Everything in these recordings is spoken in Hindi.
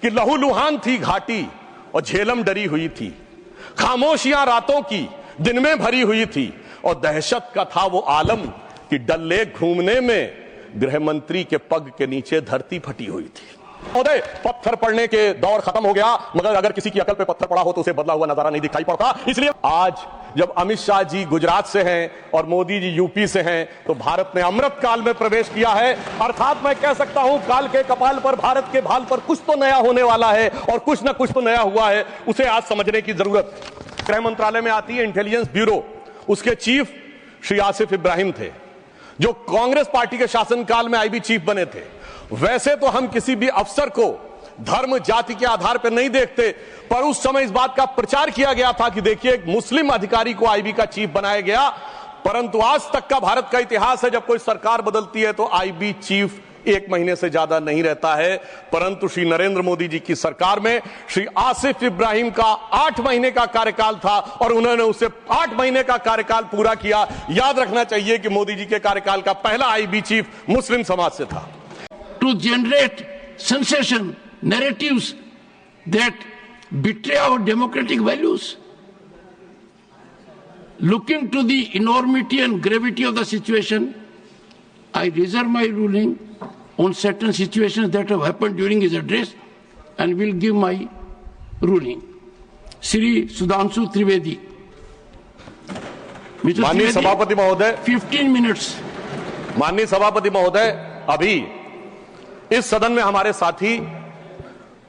कि लहूलुहान थी घाटी और झेलम डरी हुई थी, खामोशियां रातों की दिन में भरी हुई थी और दहशत का था वो आलम कि डल लेक घूमने में गृह मंत्री के पग के नीचे धरती फटी हुई थी। महोदय, पत्थर पड़ने के दौर खत्म हो गया, मगर अगर किसी की अकल पे पत्थर पड़ा हो तो उसे बदला हुआ नजारा नहीं दिखाई पड़ता। इसलिए आज जब अमित शाह जी गुजरात से हैं और मोदी जी यूपी से हैं, तो भारत ने अमृत काल में प्रवेश किया है। अर्थात मैं कह सकता हूं, काल के कपाल पर, भारत के भाल पर कुछ तो नया होने वाला है और कुछ ना कुछ तो नया हुआ है, उसे आज समझने की जरूरत। गृह मंत्रालय में आती है इंटेलिजेंस ब्यूरो, उसके चीफ श्री आसिफ इब्राहिम थे, जो कांग्रेस पार्टी के शासनकाल में आईबी चीफ बने थे। वैसे तो हम किसी भी अफसर को धर्म जाति के आधार पर नहीं देखते, पर उस समय इस बात का प्रचार किया गया था कि देखिए, एक मुस्लिम अधिकारी को आईबी का चीफ बनाया गया। परंतु आज तक का भारत का इतिहास है, जब कोई सरकार बदलती है तो आईबी चीफ 1 महीने से ज्यादा नहीं रहता है। परंतु श्री नरेंद्र मोदी जी की सरकार में श्री आसिफ इब्राहिम का 8 महीने का कार्यकाल था और उन्होंने उसे 8 महीने का कार्यकाल पूरा किया। याद रखना चाहिए कि मोदी जी के कार्यकाल का पहला आईबी चीफ मुस्लिम समाज से था। To generate sensation, narratives that betray our democratic values. Looking to the enormity and gravity of the situation, I reserve my ruling on certain situations that have happened during his address and will give my ruling. Shri Sudhanshu Trivedi. माननीय सभापति महोदय, 15 minutes. माननीय सभापति महोदय, अभी इस सदन में हमारे साथी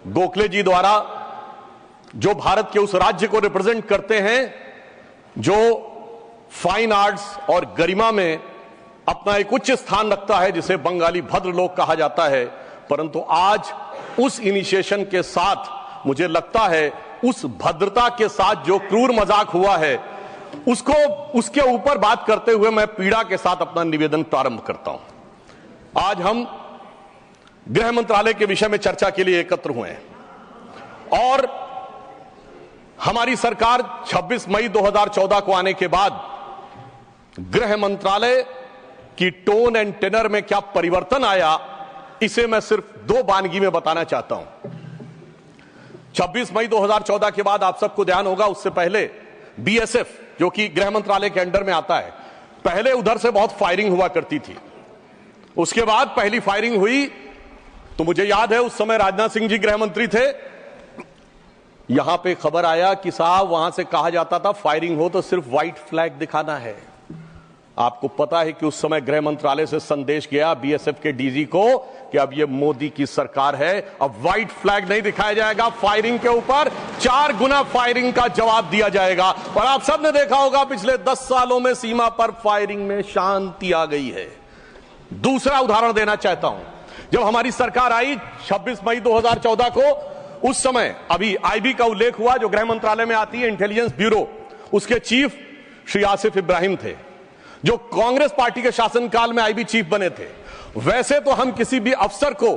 गोखले जी द्वारा, जो भारत के उस राज्य को रिप्रेजेंट करते हैं जो फाइन आर्ट्स और गरिमा में अपना एक उच्च स्थान रखता है, जिसे बंगाली भद्र लोक कहा जाता है, परंतु आज उस इनिशिएशन के साथ मुझे लगता है उस भद्रता के साथ जो क्रूर मजाक हुआ है, उसके ऊपर बात करते हुए मैं पीड़ा के साथ अपना निवेदन प्रारंभ करता हूं। आज हम गृह मंत्रालय के विषय में चर्चा के लिए एकत्र हुए हैं और हमारी सरकार 26 मई 2014 को आने के बाद गृह मंत्रालय की टोन एंड टेनर में क्या परिवर्तन आया, इसे मैं सिर्फ 2 वानगी में बताना चाहता हूं। 26 मई 2014 के बाद आप सबको ध्यान होगा, उससे पहले बीएसएफ, जो कि गृह मंत्रालय के अंडर में आता है, पहले उधर से बहुत फायरिंग हुआ करती थी। उसके बाद पहली फायरिंग हुई तो मुझे याद है, उस समय राजनाथ सिंह जी गृह मंत्री थे। यहां पे खबर आया कि साहब, वहां से कहा जाता था फायरिंग हो तो सिर्फ व्हाइट फ्लैग दिखाना है। आपको पता है कि उस समय गृह मंत्रालय से संदेश गया बीएसएफ के डीजी को कि अब ये मोदी की सरकार है, अब व्हाइट फ्लैग नहीं दिखाया जाएगा, फायरिंग के ऊपर 4 गुना फायरिंग का जवाब दिया जाएगा। और आप सबने देखा होगा, पिछले 10 सालों में सीमा पर फायरिंग में शांति आ गई है। दूसरा उदाहरण देना चाहता हूं, जब हमारी सरकार आई 26 मई 2014 को, उस समय अभी आईबी का उल्लेख हुआ, जो गृह मंत्रालय में आती है इंटेलिजेंस ब्यूरो, उसके चीफ श्री आसिफ इब्राहिम थे, जो कांग्रेस पार्टी के शासनकाल में आईबी चीफ बने थे। वैसे तो हम किसी भी अफसर को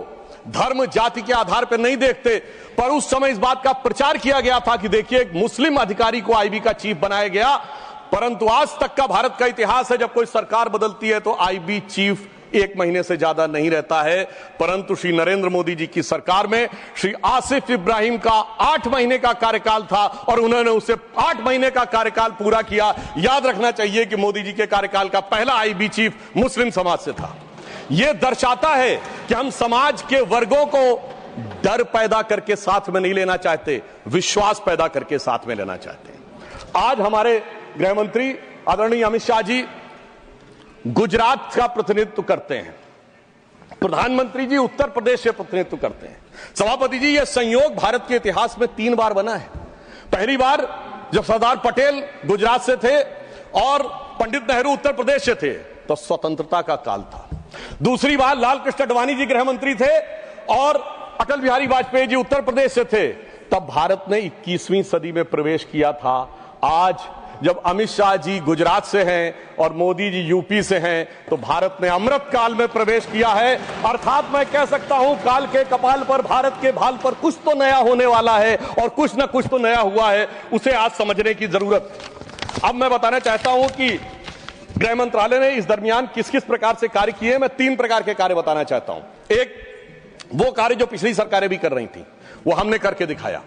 धर्म जाति के आधार पर नहीं देखते, पर उस समय इस बात का प्रचार किया गया था कि देखिए, एक मुस्लिम अधिकारी को आईबी का चीफ बनाया गया। परंतु आज तक का भारत का इतिहास है, जब कोई सरकार बदलती है तो आईबी चीफ 1 महीने से ज्यादा नहीं रहता है। परंतु श्री नरेंद्र मोदी जी की सरकार में श्री आसिफ इब्राहिम का 8 महीने का कार्यकाल था और उन्होंने उसे 8 महीने का कार्यकाल पूरा किया। याद रखना चाहिए कि मोदी जी के कार्यकाल का पहला आईबी चीफ मुस्लिम समाज से था। यह दर्शाता है कि हम समाज के वर्गों को डर पैदा करके साथ में नहीं लेना चाहते, विश्वास पैदा करके साथ में लेना चाहते हैं। आज हमारे गृह मंत्री आदरणीय अमित शाह जी गुजरात का प्रतिनिधित्व करते हैं, प्रधानमंत्री जी उत्तर प्रदेश से प्रतिनिधित्व करते हैं। सभापति जी, यह संयोग भारत के इतिहास में 3 बार बना है। पहली बार जब सरदार पटेल गुजरात से थे और पंडित नेहरू उत्तर प्रदेश से थे, तो स्वतंत्रता का काल था। दूसरी बार लाल कृष्ण आडवाणी जी गृह मंत्री थे और अटल बिहारी वाजपेयी जी उत्तर प्रदेश से थे, तब भारत ने 21वीं सदी में प्रवेश किया था। आज जब अमित शाह जी गुजरात से हैं और मोदी जी यूपी से हैं, तो भारत ने अमृत काल में प्रवेश किया है। अर्थात मैं कह सकता हूं, काल के कपाल पर, भारत के भाल पर कुछ तो नया होने वाला है और कुछ ना कुछ तो नया हुआ है, उसे आज समझने की जरूरत। अब मैं बताना चाहता हूं कि गृह मंत्रालय ने इस दरमियान किस किस प्रकार से कार्य किए। मैं 3 प्रकार के कार्य बताना चाहता हूं। एक, वो कार्य जो पिछली सरकारें भी कर रही थी, वो हमने करके दिखाया।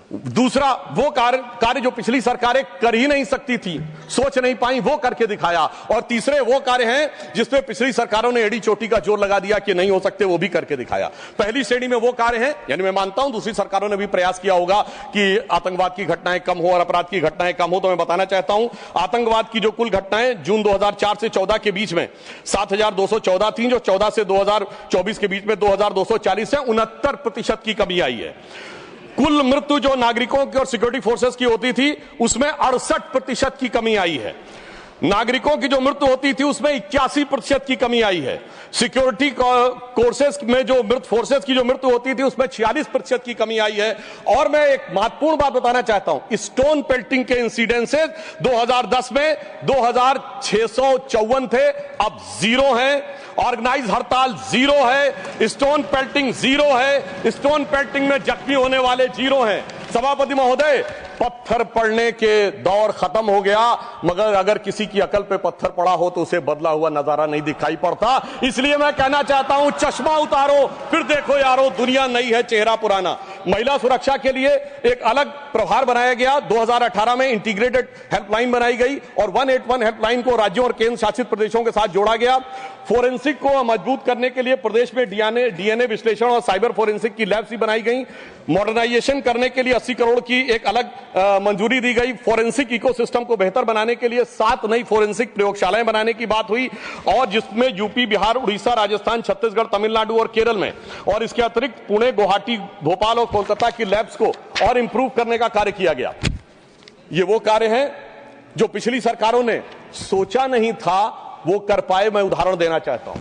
दूसरा, वो कार्य जो पिछली सरकारें कर ही नहीं सकती थी, सोच नहीं पाई, वो करके दिखाया। और तीसरे वो कार्य हैं जिसपे पिछली सरकारों ने एड़ी चोटी का जोर लगा दिया कि नहीं हो सकते, वो भी करके दिखाया। पहली श्रेणी में वो कार्य हैं, यानी मैं मानता हूं दूसरी सरकारों ने भी प्रयास किया होगा कि आतंकवाद की घटनाएं कम हो और अपराध की घटनाएं कम हो। तो मैं बताना चाहता हूं, आतंकवाद की जो कुल घटनाएं जून 2004 से 14 के बीच में 7214 थी, जो 14 से 2024 के बीच में 2240 है, 69% की कमी आई है। कुल मृत्यु जो नागरिकों की और सिक्योरिटी फोर्सेस की होती थी, उसमें 68% की कमी आई है। नागरिकों की जो मृत्यु होती थी उसमें 81% की कमी आई है। सिक्योरिटी कोर्सेस में जो फोर्सेस की जो मृत्यु होती थी उसमें 46% की कमी आई है। और मैं एक महत्वपूर्ण बात बताना चाहता हूं, स्टोन पेल्टिंग के इंसिडेंसेस 2010 में 2654 थे, अब 0 हैं। ऑर्गेनाइज हड़ताल 0 है, स्टोन पेल्टिंग 0 है, स्टोन पेल्टिंग में जख्मी होने वाले 0 हैं। सभापति महोदय, पत्थर पड़ने के दौर खत्म हो गया, मगर अगर किसी की अकल पे पत्थर पड़ा हो तो उसे बदला हुआ नजारा नहीं दिखाई पड़ता। इसलिए मैं कहना चाहता हूं, चश्मा उतारो फिर देखो यारो, दुनिया नई है, चेहरा पुराना। महिला सुरक्षा के लिए एक अलग प्रभार बनाया गया। 2018 में इंटीग्रेटेड हेल्पलाइन बनाई गई और 181 हेल्पलाइन को राज्यों और केंद्र शासित प्रदेशों के साथ जोड़ा गया। फोरेंसिक को मजबूत करने के लिए प्रदेश में डीएनए विश्लेषण और साइबर फोरेंसिक की लैब्स भी बनाई गई। मॉडर्नाइजेशन करने के लिए 80 करोड़ की एक अलग मंजूरी दी गई। फोरेंसिक इकोसिस्टम को बेहतर बनाने के लिए 7 नई फोरेंसिक प्रयोगशालाएं बनाने की बात हुई, और जिसमें यूपी, बिहार, उड़ीसा, राजस्थान, छत्तीसगढ़, तमिलनाडु और केरल में, और इसके अतिरिक्त पुणे, गुवाहाटी, भोपाल और कोलकाता की लैब्स को और इंप्रूव करने का कार्य किया गया। ये वो कार्य है जो पिछली सरकारों ने सोचा नहीं था वो कर पाए। मैं उदाहरण देना चाहता हूं,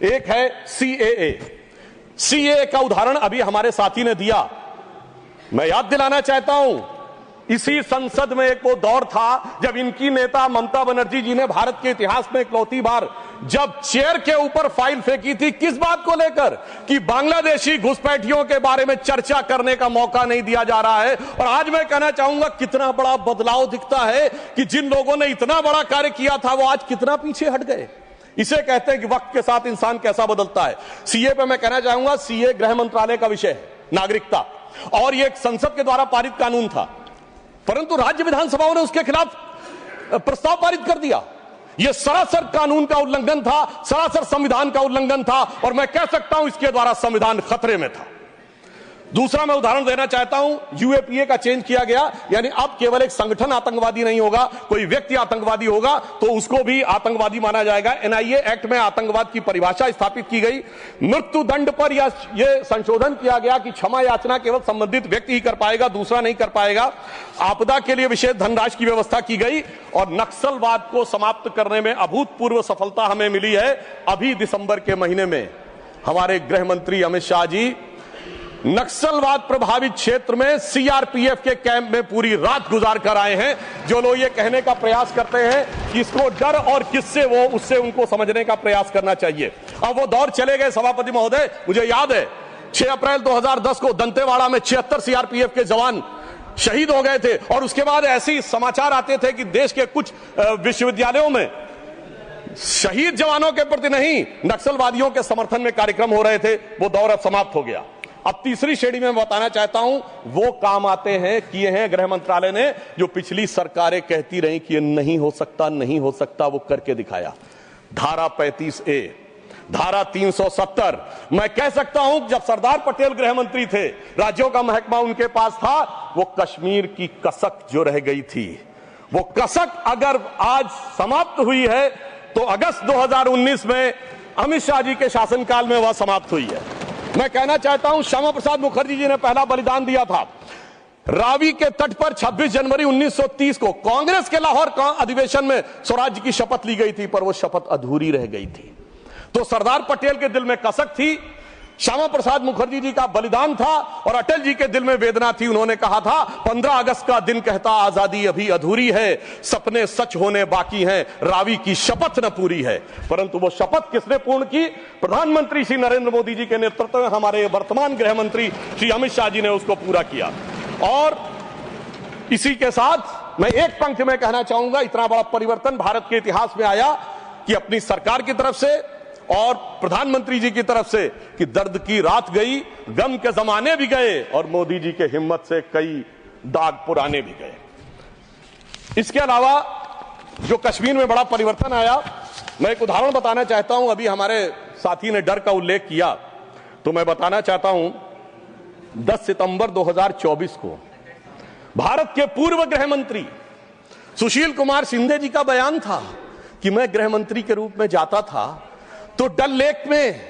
एक है सीएए का उदाहरण अभी हमारे साथी ने दिया। मैं याद दिलाना चाहता हूं, इसी संसद में एक वो दौर था जब इनकी नेता ममता बनर्जी जी ने भारत के इतिहास में इकलौती बार जब चेयर के ऊपर फाइल फेंकी थी, किस बात को लेकर कि बांग्लादेशी घुसपैठियों के बारे में चर्चा करने का मौका नहीं दिया जा रहा है। और आज मैं कहना चाहूंगा, कितना बड़ा बदलाव दिखता है कि जिन लोगों ने इतना बड़ा कार्य किया था वो आज कितना पीछे हट गए। इसे कहते हैं कि वक्त के साथ इंसान कैसा बदलता है। सीए पे मैं कहना चाहूंगा, सीए गृह मंत्रालय का विषय है, नागरिकता, और यह एक संसद के द्वारा पारित कानून था, परंतु राज्य विधानसभाओं ने उसके खिलाफ प्रस्ताव पारित कर दिया। यह सरासर कानून का उल्लंघन था, सरासर संविधान का उल्लंघन था, और मैं कह सकता हूं इसके द्वारा संविधान खतरे में था। दूसरा मैं उदाहरण देना चाहता हूं, यूएपीए का चेंज किया गया, यानी अब केवल एक संगठन आतंकवादी नहीं होगा, कोई व्यक्ति आतंकवादी होगा तो उसको भी आतंकवादी माना जाएगा। एनआईए एक्ट में आतंकवाद की परिभाषा स्थापित की गई। मृत्यु दंड पर यह संशोधन किया गया कि क्षमा याचना केवल संबंधित व्यक्ति ही कर पाएगा, दूसरा नहीं कर पाएगा। आपदा के लिए विशेष धनराशि की व्यवस्था की गई, और नक्सलवाद को समाप्त करने में अभूतपूर्व सफलता हमें मिली है। अभी दिसंबर के महीने में हमारे गृह मंत्री अमित शाह जी नक्सलवाद प्रभावित क्षेत्र में सीआरपीएफ के कैंप में पूरी रात गुजार कर आए हैं। जो लोग ये कहने का प्रयास करते हैं कि इसको डर और किससे वो, उससे उनको समझने का प्रयास करना चाहिए। अब वो दौर चले गए सभापति महोदय। मुझे याद है 6 अप्रैल 2010 को दंतेवाड़ा में 76 सीआरपीएफ के जवान शहीद हो गए थे, और उसके बाद ऐसे ही समाचार आते थे कि देश के कुछ विश्वविद्यालयों में शहीद जवानों के प्रति नहीं, नक्सलवादियों के समर्थन में कार्यक्रम हो रहे थे। वो दौर अब समाप्त हो गया। अब तीसरी श्रेणी में बताना चाहता हूं, वो काम आते हैं, किए हैं गृह मंत्रालय ने, जो पिछली सरकारें कहती रही कि ये नहीं हो सकता, नहीं हो सकता, वो करके दिखाया। धारा 35A, धारा 370। मैं कह सकता हूं जब सरदार पटेल गृह मंत्री थे, राज्यों का महकमा उनके पास था, वो कश्मीर की कसक जो रह गई थी, वो कसक अगर आज समाप्त हुई है तो अगस्त 2019 में अमित शाह जी के शासनकाल में वह समाप्त हुई है। मैं कहना चाहता हूं, श्यामा प्रसाद मुखर्जी जी ने पहला बलिदान दिया था रावी के तट पर 26 जनवरी 1930 को। कांग्रेस के लाहौर अधिवेशन में स्वराज्य की शपथ ली गई थी, पर वो शपथ अधूरी रह गई थी। तो सरदार पटेल के दिल में कसक थी, श्यामा प्रसाद मुखर्जी जी का बलिदान था, और अटल जी के दिल में वेदना थी। उन्होंने कहा था 15 अगस्त का दिन कहता आजादी अभी अधूरी है, सपने सच होने बाकी हैं, रावी की शपथ न पूरी है। परंतु वो शपथ किसने पूर्ण की? प्रधानमंत्री श्री नरेंद्र मोदी जी के नेतृत्व में हमारे वर्तमान गृह मंत्री श्री अमित शाह जी ने उसको पूरा किया। और इसी के साथ मैं एक पंक्ति में कहना चाहूंगा, इतना बड़ा परिवर्तन भारत के इतिहास में आया कि अपनी सरकार की तरफ से और प्रधानमंत्री जी की तरफ से कि दर्द की रात गई, गम के जमाने भी गए और मोदी जी के हिम्मत से कई दाग पुराने भी गए। इसके अलावा जो कश्मीर में बड़ा परिवर्तन आया, मैं एक उदाहरण बताना चाहता हूं। अभी हमारे साथी ने डर का उल्लेख किया, तो मैं बताना चाहता हूं 10 सितंबर 2024 को भारत के पूर्व गृह मंत्री सुशील कुमार शिंदे जी का बयान था कि मैं गृह मंत्री के रूप में जाता था तो डल लेक में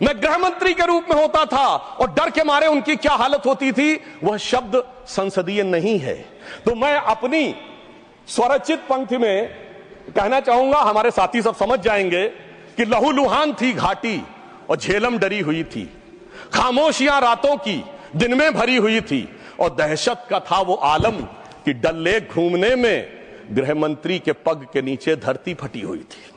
मैं गृह मंत्री के रूप में होता था और डर के मारे उनकी क्या हालत होती थी, वह शब्द संसदीय नहीं है। तो मैं अपनी स्वरचित पंक्ति में कहना चाहूंगा, हमारे साथी सब समझ जाएंगे कि लहूलुहान थी घाटी और झेलम डरी हुई थी, खामोशियां रातों की दिन में भरी हुई थी और दहशत का था वो आलम कि डल लेक घूमने में गृह मंत्री के पग के नीचे धरती फटी हुई थी।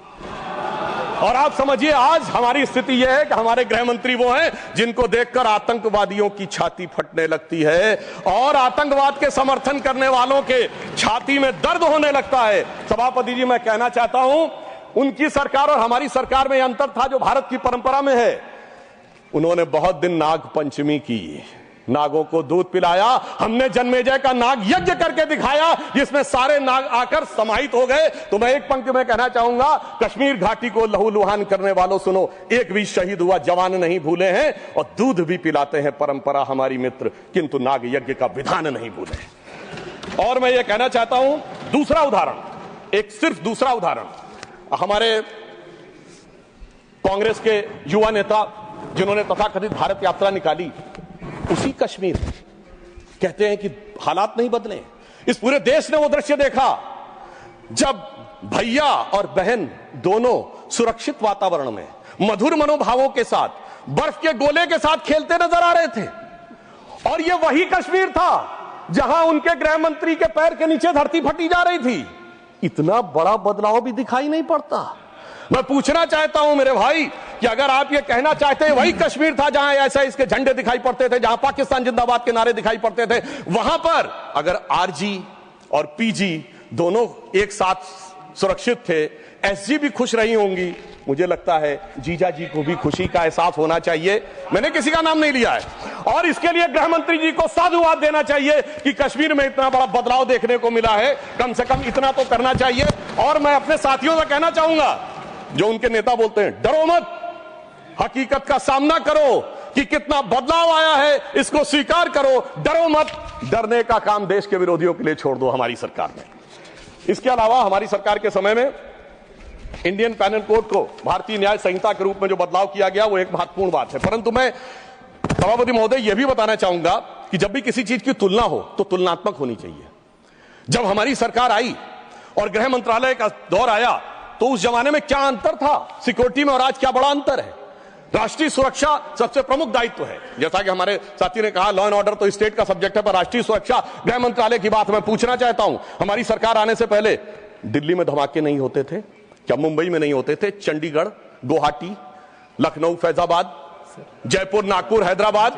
और आप समझिए आज हमारी स्थिति यह है कि हमारे गृह मंत्री वो हैं जिनको देखकर आतंकवादियों की छाती फटने लगती है और आतंकवाद के समर्थन करने वालों के छाती में दर्द होने लगता है। सभापति जी, मैं कहना चाहता हूं, उनकी सरकार और हमारी सरकार में यह अंतर था जो भारत की परंपरा में है। उन्होंने बहुत दिन नाग पंचमी की, नागों को दूध पिलाया। हमने जन्मेजय का नाग यज्ञ करके दिखाया जिसमें सारे नाग आकर समाहित हो गए। तो मैं एक पंक्ति में कहना चाहूंगा, कश्मीर घाटी को लहूलुहान करने वालों सुनो, एक भी शहीद हुआ जवान नहीं भूले हैं और दूध भी पिलाते हैं परंपरा हमारी मित्र, किंतु नाग यज्ञ का विधान नहीं भूले। और मैं ये कहना चाहता हूं, दूसरा उदाहरण, एक सिर्फ दूसरा उदाहरण, हमारे कांग्रेस के युवा नेता जिन्होंने तथाकथित भारत यात्रा निकाली, उसी कश्मीर कहते हैं कि हालात नहीं बदले। इस पूरे देश ने वो दृश्य देखा जब भैया और बहन दोनों सुरक्षित वातावरण में मधुर मनोभावों के साथ बर्फ के गोले के साथ खेलते नजर आ रहे थे। और ये वही कश्मीर था जहां उनके गृह मंत्री के पैर के नीचे धरती फटी जा रही थी। इतना बड़ा बदलाव भी दिखाई नहीं पड़ता। मैं पूछना चाहता हूं मेरे भाई कि अगर आप ये कहना चाहते हैं वही कश्मीर था जहां ऐसा इसके झंडे दिखाई पड़ते थे, जहां पाकिस्तान जिंदाबाद के नारे दिखाई पड़ते थे, वहां पर अगर आरजी और पीजी दोनों एक साथ सुरक्षित थे, एसजी भी खुश रही होंगी, मुझे लगता है जीजा जी को भी खुशी का एहसास होना चाहिए। मैंने किसी का नाम नहीं लिया है। और इसके लिए गृह मंत्री जी को साधुवाद देना चाहिए कि कश्मीर में इतना बड़ा बदलाव देखने को मिला है, कम से कम इतना तो करना चाहिए। और मैं अपने साथियों से कहना चाहूंगा जो उनके नेता बोलते हैं डरो मत, हकीकत का सामना करो कि कितना बदलाव आया है, इसको स्वीकार करो, डरो मत। डरने का काम देश के विरोधियों के लिए छोड़ दो हमारी सरकार ने। इसके अलावा हमारी सरकार के समय में इंडियन पैनल कोड को भारतीय न्याय संहिता के रूप में जो बदलाव किया गया वो एक महत्वपूर्ण बात है। परंतु मैं सभापति महोदय यह भी बताना चाहूंगा कि जब भी किसी चीज की तुलना हो तो तुलनात्मक होनी चाहिए। जब हमारी सरकार आई और गृह मंत्रालय का दौर आया तो उस जमाने में क्या अंतर था सिक्योरिटी में और आज क्या बड़ा अंतर है। राष्ट्रीय सुरक्षा सबसे प्रमुख दायित्व है। जैसा कि हमारे साथी ने कहा, लॉ एंड ऑर्डर तो स्टेट का सब्जेक्ट है, पर राष्ट्रीय सुरक्षा गृह मंत्रालय की बात मैं पूछना चाहता हूं। हमारी सरकार आने से पहले दिल्ली में धमाके नहीं होते थे क्या? मुंबई में नहीं होते थे? चंडीगढ़, गुवाहाटी, लखनऊ, फैजाबाद, जयपुर, नागपुर, हैदराबाद,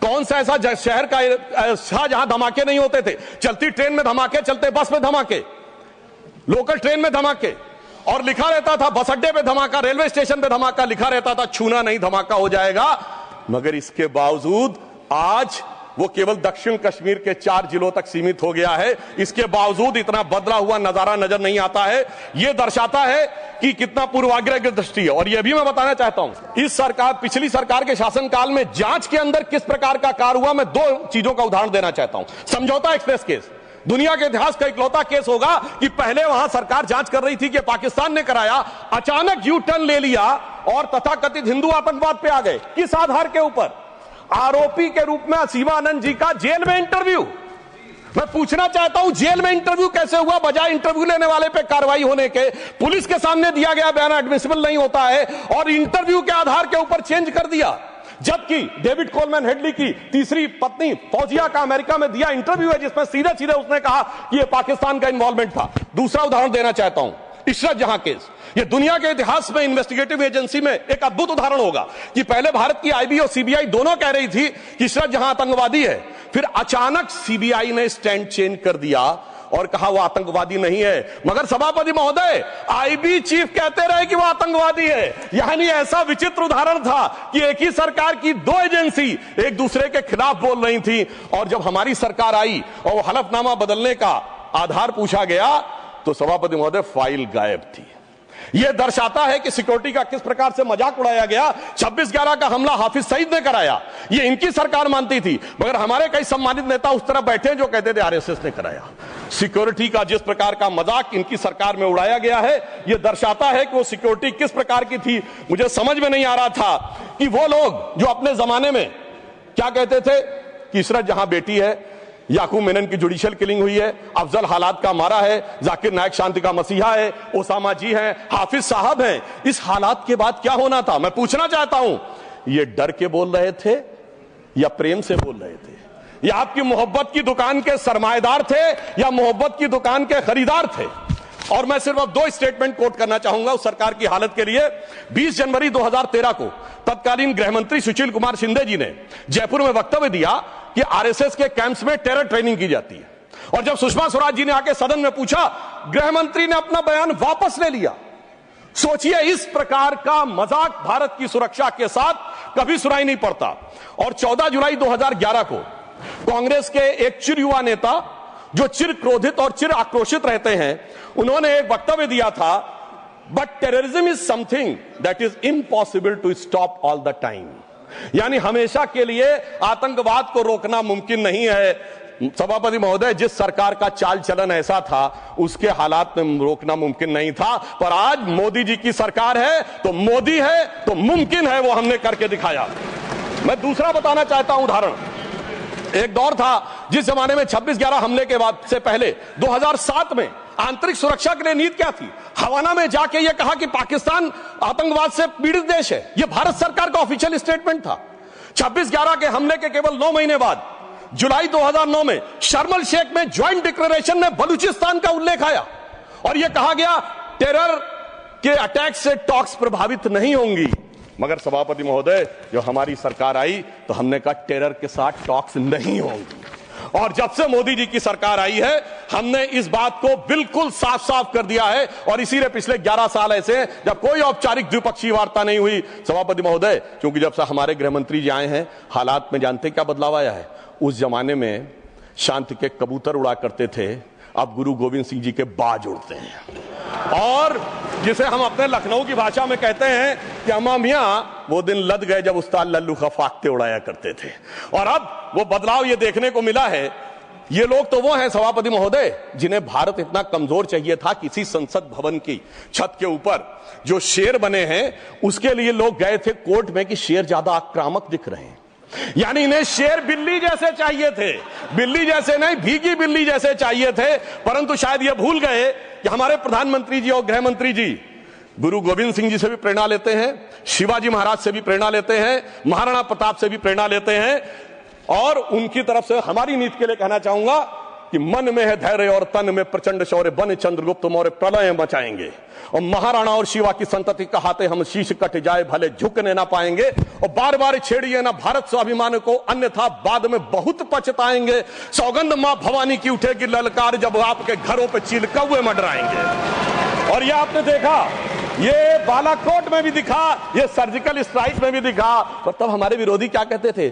कौन सा ऐसा शहर का जहां धमाके नहीं होते थे? चलती ट्रेन में धमाके, चलते बस में धमाके, लोकल ट्रेन में धमाके, और लिखा रहता था बस अड्डे पे धमाका, रेलवे स्टेशन पे धमाका, लिखा रहता था छूना नहीं धमाका हो जाएगा। मगर इसके बावजूद आज वो केवल दक्षिण कश्मीर के 4 जिलों तक सीमित हो गया है। इसके बावजूद इतना बदला हुआ नजारा नजर नहीं आता है। यह दर्शाता है कि कितना पूर्वाग्रह की दृष्टि है। और यह भी मैं बताना चाहता हूं, इस सरकार, पिछली सरकार के शासनकाल में जांच के अंदर किस प्रकार का कार्य हुआ, मैं 2 चीजों का उदाहरण देना चाहता हूं। समझौता एक्सप्रेस केस दुनिया के इतिहास का इकलौता केस होगा कि पहले वहां सरकार जांच कर रही थी कि पाकिस्तान ने कराया, अचानक यू टर्न ले लिया और तथाकथित हिंदू आतंकवाद पे आ गए। किस आधार के ऊपर? आरोपी के रूप में असीमा आनंद जी का जेल में इंटरव्यू। मैं पूछना चाहता हूं जेल में इंटरव्यू कैसे हुआ? बजाय इंटरव्यू लेने वाले पे कार्रवाई होने के पुलिस के सामने दिया गया बयान एडमिसिबल नहीं होता है और इंटरव्यू के आधार के ऊपर चेंज कर दिया। जबकि डेविड कोलमैन हेडली की तीसरी पत्नी फौजिया का अमेरिका में दिया इंटरव्यू है जिसमें सीधे सीधे उसने कहा कि यह पाकिस्तान का इन्वॉल्वमेंट था। दूसरा उदाहरण देना चाहता हूं, इशरत जहां केस। यह दुनिया के इतिहास में इन्वेस्टिगेटिव एजेंसी में एक अद्भुत उदाहरण होगा कि पहले भारत की आईबी और सीबीआई दोनों कह रही थी कि इशरत जहां आतंकवादी है, फिर अचानक सीबीआई ने स्टैंड चेंज कर दिया और कहा वो आतंकवादी नहीं है, मगर सभापति महोदय आईबी चीफ कहते रहे कि वो आतंकवादी है। यानी ऐसा विचित्र उदाहरण था कि एक ही सरकार की दो एजेंसी एक दूसरे के खिलाफ बोल रही थी, और जब हमारी सरकार आई और वो हलफनामा बदलने का आधार पूछा गया तो सभापति महोदय फाइल गायब थी। यह दर्शाता है कि सिक्योरिटी का किस प्रकार से मजाक उड़ाया गया। 26/11 का हमला हाफिज सईद ने कराया, यह इनकी सरकार मानती थी, मगर हमारे कई सम्मानित नेता उस तरफ बैठे हैं जो कहते थे आरएसएस ने कराया। सिक्योरिटी का जिस प्रकार का मजाक इनकी सरकार में उड़ाया गया है, यह दर्शाता है कि वो सिक्योरिटी किस प्रकार की थी। मुझे समझ में नहीं आ रहा था कि वो लोग जो अपने जमाने में क्या कहते थे कि इशरत जहां बेटी है, याकूब मेनन की जुडिशियल किलिंग हुई है, अफजल हालात का मारा है, जाकिर नायक शांति का मसीहा है, ओसामा जी हैं, हाफिज साहब हैं, इस हालात के बाद क्या होना था? मैं पूछना चाहता हूं, ये डर के बोल रहे थे या प्रेम से बोल रहे थे? या आपकी मोहब्बत की दुकान के सरमाएदार थे या मोहब्बत की दुकान के खरीदार थे? और मैं सिर्फ अब दो स्टेटमेंट कोट करना चाहूंगा उस सरकार की हालत के लिए। 20 जनवरी 2013 को तत्कालीन गृह मंत्री सुशील कुमार शिंदे जी ने जयपुर में वक्तव्य दिया कि आरएसएस के कैंप्स में टेरर ट्रेनिंग की जाती है, और जब सुषमा स्वराज जी ने आके सदन में पूछा, गृह मंत्री ने अपना बयान वापस ले लिया। सोचिए, इस प्रकार का मजाक भारत की सुरक्षा के साथ कभी सुनाई नहीं पड़ता। और 14 जुलाई 2011 को कांग्रेस के एक चिर युवा नेता जो चिर क्रोधित और चिर आक्रोशित रहते हैं, उन्होंने एक वक्तव्य दिया था, but terrorism is something that is impossible to stop all the time. यानी हमेशा के लिए आतंकवाद को रोकना मुमकिन नहीं है। सभापति महोदय, जिस सरकार का चाल चलन ऐसा था उसके हालात में रोकना मुमकिन नहीं था, पर आज मोदी जी की सरकार है तो मोदी है तो मुमकिन है, वो हमने करके दिखाया। मैं दूसरा बताना चाहता हूं उदाहरण। एक दौर था जिस जमाने में 26/11 हमले के बाद से पहले 2007 में आंतरिक सुरक्षा के लिए नीति क्या थी? हवाना में जाके यह कहा कि पाकिस्तान आतंकवाद से पीड़ित देश है। यह भारत सरकार का ऑफिशियल स्टेटमेंट था। 26/11 के हमले के केवल 9 महीने बाद जुलाई 2009 में शर्म एल शेख में ज्वाइंट डिक्लेरेशन में बलूचिस्तान का उल्लेख आया और यह कहा गया टेरर के अटैक से टॉक्स प्रभावित नहीं होंगी। मगर सभापति महोदय, जो हमारी सरकार आई तो हमने कहा टेरर के साथ टॉक्स नहीं होंगी, और जब से मोदी जी की सरकार आई है हमने इस बात को बिल्कुल साफ साफ कर दिया है। और इसीलिए पिछले 11 साल ऐसे जब कोई औपचारिक द्विपक्षीय वार्ता नहीं हुई, सभापति महोदय, क्योंकि जब से हमारे गृह मंत्री जी आए हैं हालात में जानते क्या बदलाव आया है। उस जमाने में शांति के कबूतर उड़ा करते थे, अब गुरु गोविंद सिंह जी के बाज उड़ते हैं। और जिसे हम अपने लखनऊ की भाषा में कहते हैं कि अम्मा मियां वो दिन लद गए जब उस्ताद लल्लू खा फाख्ते उड़ाया करते थे। और अब वो बदलाव ये देखने को मिला है। ये लोग तो वो हैं सभापति महोदय जिन्हें भारत इतना कमजोर चाहिए था, किसी संसद भवन की छत के ऊपर जो शेर बने हैं उसके लिए लोग गए थे कोर्ट में कि शेर ज्यादा आक्रामक दिख रहे हैं। यानी इन्हें शेर बिल्ली जैसे चाहिए थे, बिल्ली जैसे नहीं, भीगी बिल्ली जैसे चाहिए थे। परंतु शायद ये भूल गए कि हमारे प्रधानमंत्री जी और गृह मंत्री जी गुरु गोविंद सिंह जी से भी प्रेरणा लेते हैं, शिवाजी महाराज से भी प्रेरणा लेते हैं, महाराणा प्रताप से भी प्रेरणा लेते हैं। और उनकी तरफ से हमारी नीति के लिए कहना चाहूंगा कि मन में है धैर्य और तन में प्रचंड शौर्य, बन चंद्रगुप्त मौर्य प्रलय मचाएंगे। और महाराणा और शिवा की संतति कहाते हम शीश कट जाए भले झुकने ना पाएंगे। और बार बार छेड़िए ना भारत स्वाभिमान को, अन्यथा बाद में बहुत पछताएंगे। सौगंध मां भवानी की उठेगी ललकार जब आपके घरों पे चील कौवे मंडराएंगे। और यह आपने देखा, ये बालाकोट में भी दिखा, ये सर्जिकल स्ट्राइक में भी दिखा। और तब हमारे विरोधी क्या कहते थे?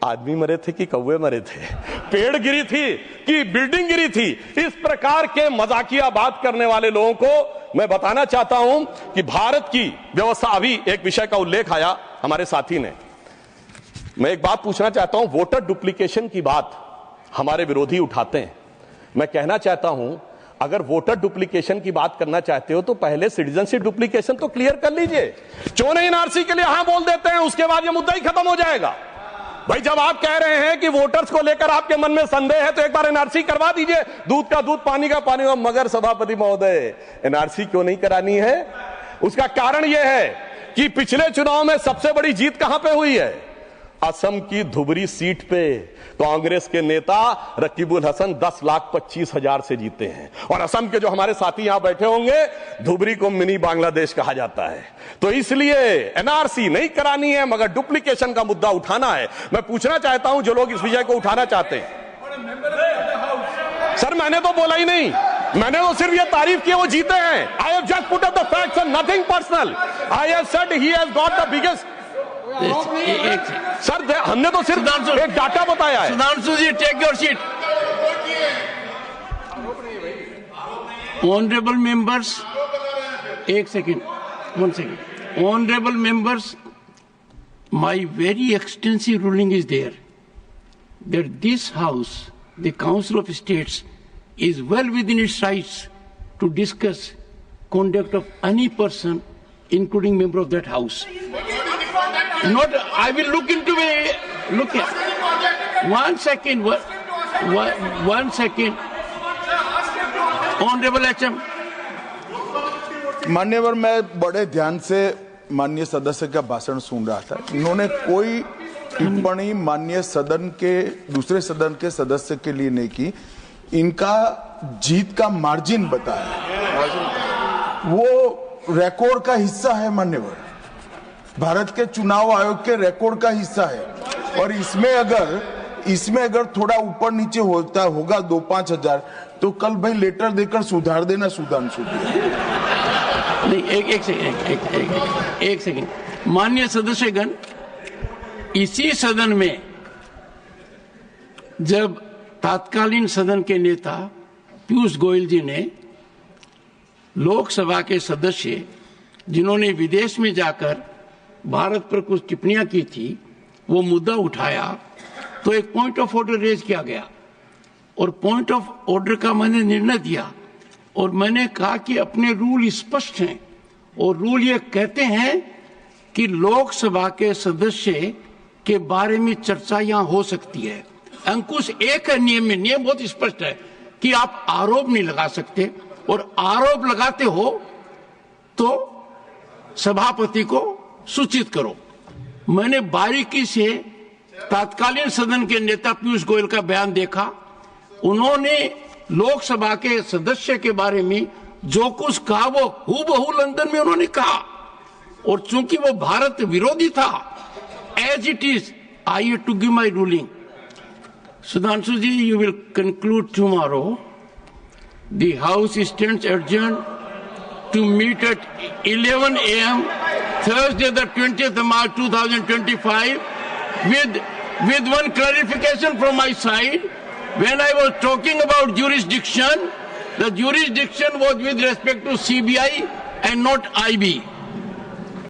आदमी मरे थे कि कौवे मरे थे, पेड़ गिरी थी कि बिल्डिंग गिरी थी। इस प्रकार के मजाकिया बात करने वाले लोगों को मैं बताना चाहता हूं कि भारत की व्यवस्था, अभी एक विषय का उल्लेख आया हमारे साथी ने, मैं एक बात पूछना चाहता हूं। वोटर डुप्लीकेशन की बात हमारे विरोधी उठाते हैं। मैं कहना चाहता हूं, अगर वोटर डुप्लीकेशन की बात करना चाहते हो तो पहले सिटीजनशिप डुप्लीकेशन तो क्लियर कर लीजिए। क्यों नहीं एनआरसी के लिए हां बोल देते हैं, उसके बाद यह मुद्दा ही खत्म हो जाएगा। भाई जब आप कह रहे हैं कि वोटर्स को लेकर आपके मन में संदेह है तो एक बार एनआरसी करवा दीजिए, दूध का दूध पानी का पानी। मगर सभापति महोदय, एनआरसी क्यों नहीं करानी है? उसका कारण यह है कि पिछले चुनाव में सबसे बड़ी जीत कहां पे हुई है? असम की धुबरी सीट पे कांग्रेस के नेता रकीबुल हसन 10,25,000 से जीते हैं। और असम के जो हमारे साथी यहां बैठे होंगे, धुबरी को मिनी बांग्लादेश कहा जाता है। तो इसलिए एनआरसी नहीं करानी है, मगर डुप्लीकेशन का मुद्दा उठाना है। मैं पूछना चाहता हूं जो लोग इस विषय को उठाना चाहते हैं, सर मैंने तो बोला ही नहीं, मैंने तो सिर्फ ये तारीफ की वो जीते हैं। I have just put up the facts and nothing personal. I have said he has got the biggest. Sir हमने तो सिर्फ एक डाटा बताया है। Sudhanshu ji, take your seat. Honourable members, एक second, 1 second. Honorable members, my very extensive ruling is there that this House, the Council of States, is well within its rights to discuss conduct of any person, including member of that House. Not, I will look into it. Look here. 1 second. 1 second. Honorable HM. मान्यवर, मैं बड़े ध्यान से माननीय सदस्य का भाषण सुन रहा था। इन्होंने कोई टिप्पणी माननीय सदन के दूसरे सदन के सदस्य के लिए नहीं की। इनका जीत का मार्जिन बताया, वो रिकॉर्ड का हिस्सा है मान्यवर, भारत के चुनाव आयोग के रिकॉर्ड का हिस्सा है। और इसमें अगर थोड़ा ऊपर नीचे होगा 2-5 हजार, तो कल भाई लेटर देकर सुधार देना सुधांशु। नहीं, एक सेकंड। माननीय सदस्यगण, इसी सदन में जब तत्कालीन सदन के नेता पीयूष गोयल जी ने लोकसभा के सदस्य जिन्होंने विदेश में जाकर भारत पर कुछ टिप्पणियां की थी, वो मुद्दा उठाया तो एक पॉइंट ऑफ ऑर्डर रेज किया गया और पॉइंट ऑफ ऑर्डर का मैंने निर्णय दिया और मैंने कहा कि अपने रूल स्पष्ट हैं और रूल ये कहते हैं कि लोकसभा के सदस्य के बारे में चर्चा यहां हो सकती है। अंकुश एक है नियम में, नियम बहुत स्पष्ट है कि आप आरोप नहीं लगा सकते और आरोप लगाते हो तो सभापति को सूचित करो। मैंने बारीकी से तत्कालीन सदन के नेता पीयूष गोयल का बयान देखा। उन्होंने लोकसभा के सदस्य के बारे में जो कुछ कहा वो हूबहू लंदन में उन्होंने कहा और चूंकि वो भारत विरोधी था, as it is I have to give my ruling. Sudhanshu ji, you will conclude tomorrow. The house stands adjourned to meet at 11 AM Thursday the 20th March 2025 with one clarification from my side. When I was talking about jurisdiction, the jurisdiction was with respect to CBI and not IB.